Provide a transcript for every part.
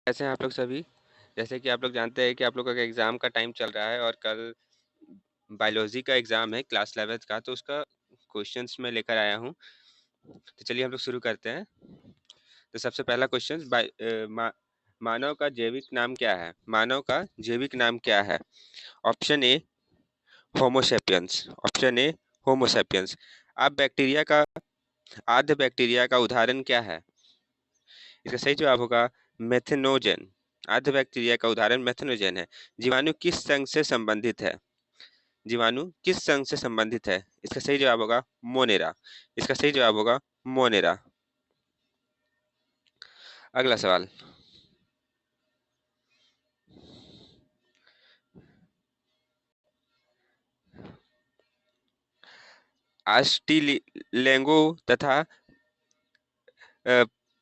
कैसे हैं आप लोग सभी? जैसे कि आप लोग जानते हैं कि आप लोगों का एग्ज़ाम का टाइम चल रहा है और कल बायोलॉजी का एग्ज़ाम है क्लास 11th का, तो उसका क्वेश्चंस मैं लेकर आया हूँ। तो चलिए हम लोग शुरू करते हैं। तो सबसे पहला क्वेश्चन मानव का जैविक नाम क्या है? मानव का जैविक नाम क्या है? Option A Homo sapiens, option A Homo sapiens. आद्य बैक्टीरिया का उदाहरण क्या है? इसका सही जवाब होगा मेथनोजेन। आद्य बैक्टीरिया का उदाहरण मेथनोजेन है। जीवाणु किस संघ से संबंधित है? जीवाणु किस संघ से संबंधित है? इसका सही जवाब होगा मोनेरा। इसका सही जवाब होगा मोनेरा। अगला सवाल। आस्ट्रेलियांगो तथा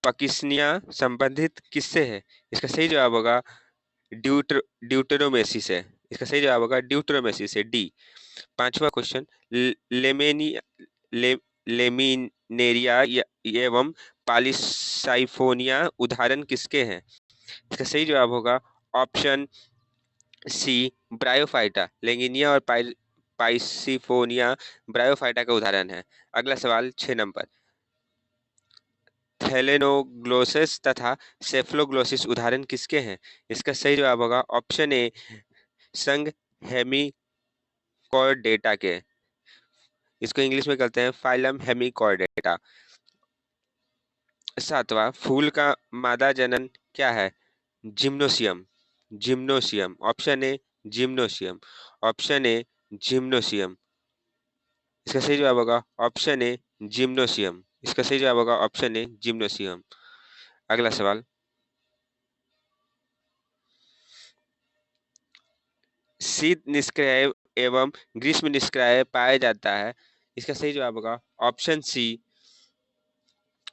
पकिस्निया संबंधित किससे है? इसका सही जवाब होगा ड्यूटेरोमेसी से। इसका सही जवाब होगा ड्यूटेरोमेसी से, डी। पांचवा क्वेश्चन। लेमेनिया ले, लेमिनेरिया एवं पॉलीसाइफोनिया उदाहरण किसके हैं? इसका सही जवाब होगा ऑप्शन सी ब्रायोफाइटा। लेंगिनिया और पाइसिफोनिया ब्रायोफाइटा का उदाहरण है। अगला सवाल 6 नंबर। थैलेनोग्लोसिस तथा सेफलोग्लोसिस उदाहरण किसके हैं? इसका सही जवाब होगा ऑप्शन ए संघ हेमिकॉर्डेटा के। इसको इंग्लिश में कहते हैं फाइलम हेमिकॉर्डेटा। सातवां। फूल का मादा जनन क्या है? जिम्नोसियम। जिम्नोसियम, ऑप्शन ए जिम्नोसियम, ऑप्शन ए जिम्नोसियम। इसका सही जवाब होगा ऑप्शन ए जिम्नोसियम। इसका सही जवाब होगा ऑप्शन ए जिम्नोसियम। अगला सवाल। शीत निष्क्रिय एवं ग्रीष्म निष्क्रिय पाया जाता है। इसका सही जवाब होगा ऑप्शन सी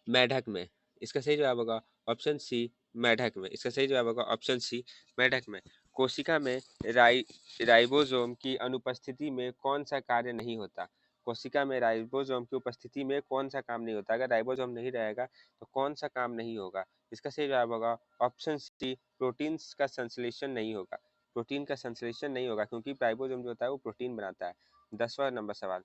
मेढक में। इसका सही जवाब होगा ऑप्शन सी मेढक में। इसका सही जवाब होगा ऑप्शन सी मेढक में। कोशिका में राइबोसोम की अनुपस्थिति में कौन सा कार्य नहीं होता? कोशिका में राइबोसोम की उपस्थिति में कौन सा काम नहीं होता? अगर राइबोसोम नहीं रहेगा तो कौन सा काम नहीं होगा? इसका सही जवाब होगा ऑप्शन सी प्रोटीन्स का संश्लेषण नहीं होगा। प्रोटीन का संश्लेषण नहीं होगा क्योंकि राइबोसोम जो होता है वो प्रोटीन बनाता है। 10वां नंबर सवाल।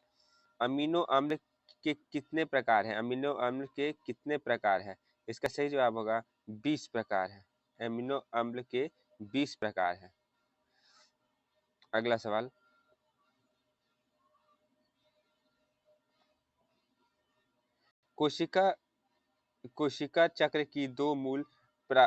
अमीनो अम्ल के कितने प्रकार हैं? अमीनो अम्ल के कितने प्रकार हैं? इसका सही जवाब होगा 20 प्रकार है। अमीनो अम्ल के 20 प्रकार हैं। अगला सवाल। कोशिका कोशिका चक्र की दो मूल प्रा,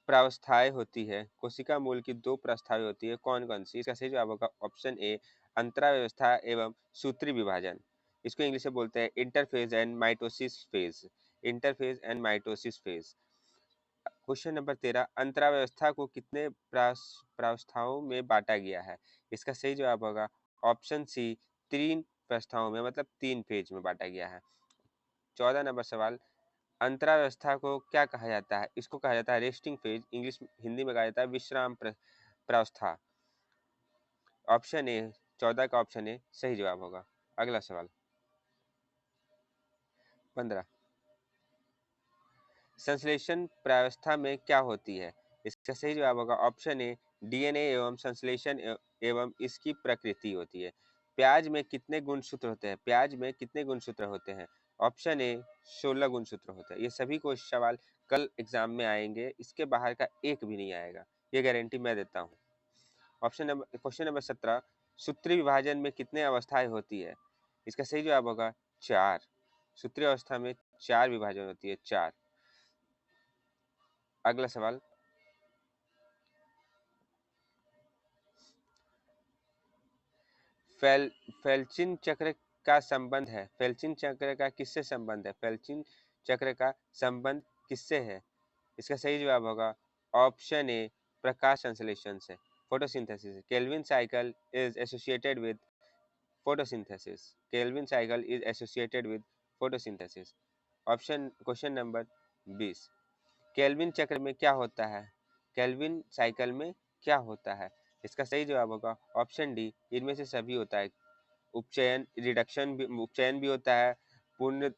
प्रावस्थाएं होती है। कोशिका मूल की दो प्रावस्थाएं होती है, कौन कौन सी? इसका सही जवाब होगा ऑप्शन ए अंतराव्यवस्था एवं सूत्री विभाजन। इसको इंग्लिश में बोलते हैं interphase and mitosis phase. Interphase and mitosis phase. Question number 13। अंतराव्यवस्था को कितने प्रावस्थाओं में बांटा गया है? इसका सही जवाब होगा ऑप्शन सी 3 प्रावस्थाओं में, मतलब 3 फेज में बांटा गया है। 14 नंबर सवाल। अंतरावस्था को क्या कहा जाता है? इसको कहा जाता है रेस्टिंग फेज। इंग्लिश हिंदी में कहा जाता है विश्राम प्रावस्था। ऑप्शन ए 14 का ऑप्शन ए सही जवाब होगा। अगला सवाल 15। संश्लेषण प्रावस्था में क्या होती है? इसका सही जवाब होगा ऑप्शन ए डीएनए एवं संश्लेषण एवं इसकी प्रकृति होती है। प्याज में कितने गुणसूत्र होते हैं? प्याज में कितने गुणसूत्र होते हैं? ऑप्शन ए 16 गुणसूत्र होते हैं। ये सभी को सवाल कल एग्जाम में आएंगे, इसके बाहर का एक भी नहीं आएगा, ये गारंटी मैं देता हूँ। Question number 17। सूत्री विभाजन में कितने अवस्थाएं होती है? इसका सही जवाब होगा 4। सूत्री अवस्था में 4 विभाजन होती है, 4। अगला सवाल। फेल्चिन चक्र का संबंध है। फेल्चिन चक्र का किससे संबंध है? फेल्चिन चक्र का संबंध किससे है? इसका सही जवाब होगा ऑप्शन ए प्रकाश संश्लेषण से, photosynthesis. Calvin cycle is associated with photosynthesis. Calvin cycle is associated with photosynthesis. Option question number 20। Kelvin चक्र में क्या होता है? केल्विन साइकिल में क्या होता है? इसका सही जवाब होगा ऑप्शन डी इनमें से सभी होता है। उपचयन भी होता है, पूर्ण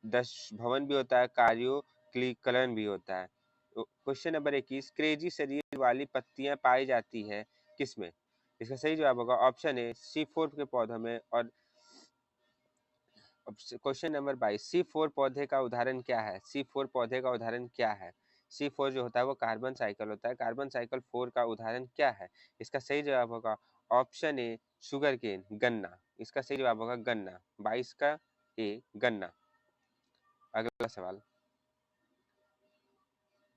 दश भवन भी होता है, कार्यों क्लीकरण भी होता है। क्वेश्चन नंबर 21, क्रेजी शरीर वाली पत्तियां पाई जाती है किसमें? इसका सही जवाब होगा ऑप्शन ए C4 के पौधों में। और क्वेश्चन नंबर 22, C4 पौधे का उदाहरण क्या है? C4 पौधे का उदाहरण क्या है? C4 जो होता है वो कार्बन साइकिल होता है। कार्बन साइकिल 4 का उदाहरण क्या है? इसका सही जवाब होगा ऑप्शन ए शुगर केन, गन्ना। इसका सही जवाब होगा गन्ना। 22 का ए गन्ना। अगला सवाल,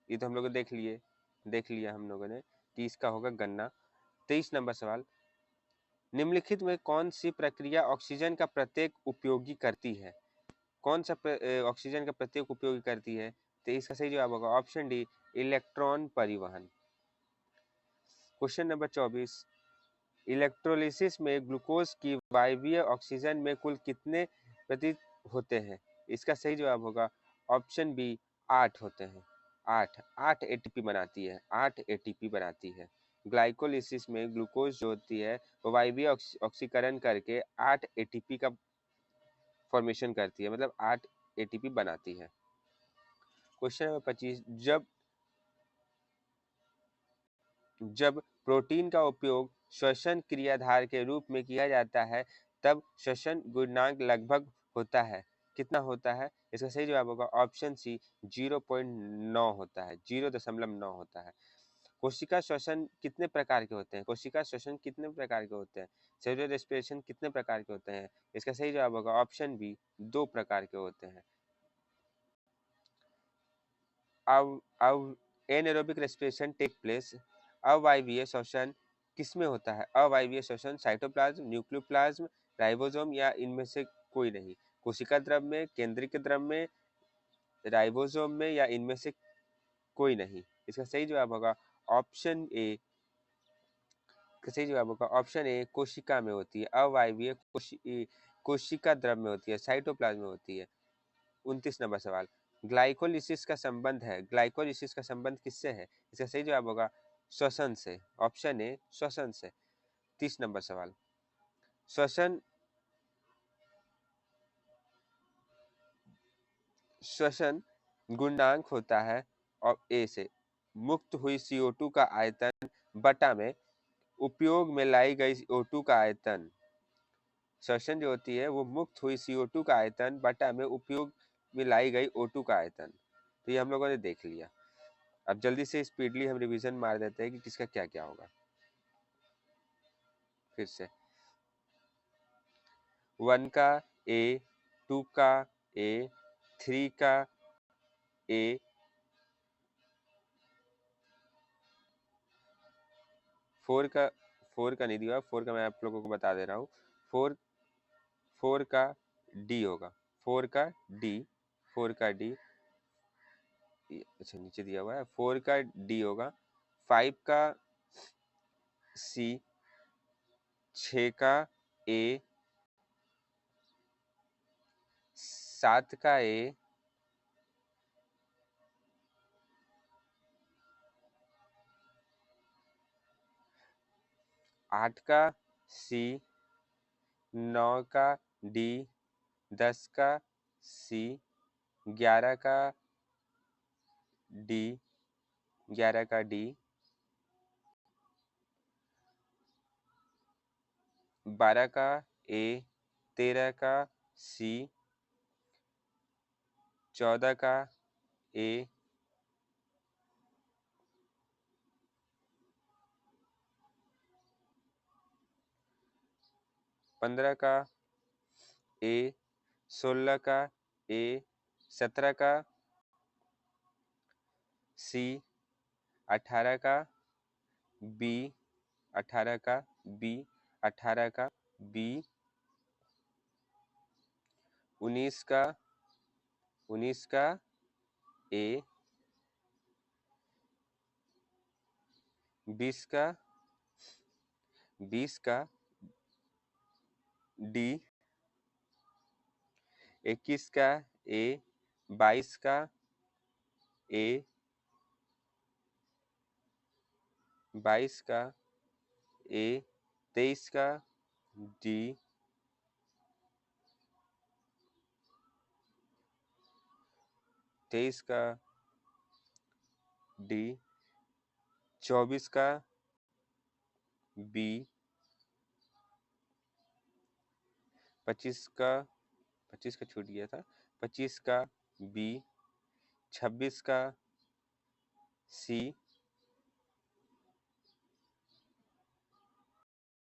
ये तो हम लोग देख लिया हम लोगों ने कि इसका होगा गन्ना। 23 नंबर सवाल, निम्नलिखित में कौन सी प्रक्रिया ऑक्सीजन का प्रत्येक उपयोगी करती है? कौन सा ऑक्सीजन का प्रत्येक उपयोगी करती है? तो इसका सही जवाब होगा ऑप्शन डी इलेक्ट्रॉन परिवहन। क्वेश्चन नंबर 24, इलेक्ट्रोलिसिस में ग्लूकोज की वायवीय ऑक्सीजन में कुल कितने प्रति होते हैं? इसका सही जवाब होगा ऑप्शन बी 8 होते हैं। 8 एटीपी बनाती है, 8 एटीपी बनाती है। ग्लाइकोलिसिस में ग्लूकोज जो होती है वो वायवीय ऑक्सीकरण करके 8 एटीपी का फॉर्मेशन करती है, मतलब 8 एटीपी बनाती है। क्वेश्चन नंबर 25, जब प्रोटीन का उपयोग श्वसन क्रियाधार के रूप में किया जाता है तब श्वसन गुणांक लगभग होता है, कितना होता है? इसका सही जवाब होगा ऑप्शन सी 0.9 होता है, 0.9 होता है। कोशिका श्वसन कितने प्रकार के होते हैं? कोशिका श्वसन कितने प्रकार के होते हैं? सेलुलर रेस्पिरेशन कितने प्रकार के होते हैं? इसका सही जवाब होगा ऑप्शन बी 2 प्रकार के होते हैं। अब एनारोबिक रेस्पिरेशन टेक प्लेस, अवायवीय श्वसन किसमें होता है? अवायवीय श्वसन साइटोप्लाज्म, न्यूक्लियोप्लाज्म, राइबोसोम या इनमें से कोई नहीं? कोशिका द्रव में, केंद्रिक द्रव में, राइबोसोम में या इनमें से कोई नहीं? इसका सही जवाब होगा ऑप्शन ए, सही जवाब होगा ऑप्शन ए कोशिका में होती है। अवायवीय कोशिका द्रव में होती है, साइटोप्लाज्म में होती है। 29 नंबर सवाल, ग्लाइकोलिसिस का संबंध किससे है? इसका सही जवाब होगा श्वसन से, ऑप्शन ए श्वसन से। 30 नंबर सवाल, श्वसन श्वसन गुणांक होता है और ए से मुक्त हुई CO2 का आयतन बटा में उपयोग में लाई गई CO2 का आयतन। श्वसन जो होती है वो मुक्त हुई CO2 का आयतन बटा में उपयोग में लाई गई O2 का आयतन। तो ये हम लोगों ने देख लिया। अब जल्दी से स्पीडली हम रिवीजन मार देते हैं कि किसका क्या क्या होगा। फिर से 1 का ए, 2 का ए, 3 का ए, 4 का नहीं दिया, 4 का मैं आप लोगों को बता दे रहा हूँ। 4 का डी होगा, 4 का डी, 4 का डी, अच्छा नीचे दिया हुआ है, 4 का डी होगा। 5 का सी, 6 का ए, 7 का ए, 8 का सी, 9 का डी, 10 का सी, 11 का डी, 11 का डी, 12 का ए, 13 का सी, 14 का ए, 15 का ए, 16 का ए, 17 का सी, 18 का बी, 18 का बी, 18 का बी, 19 का ए, 20 का डी, 21 का ए, 22 का ए, 22 का ए, 23 का डी, 23 का डी, 24 का बी, 25 का छूट गया था, 25 का बी, 26 का सी,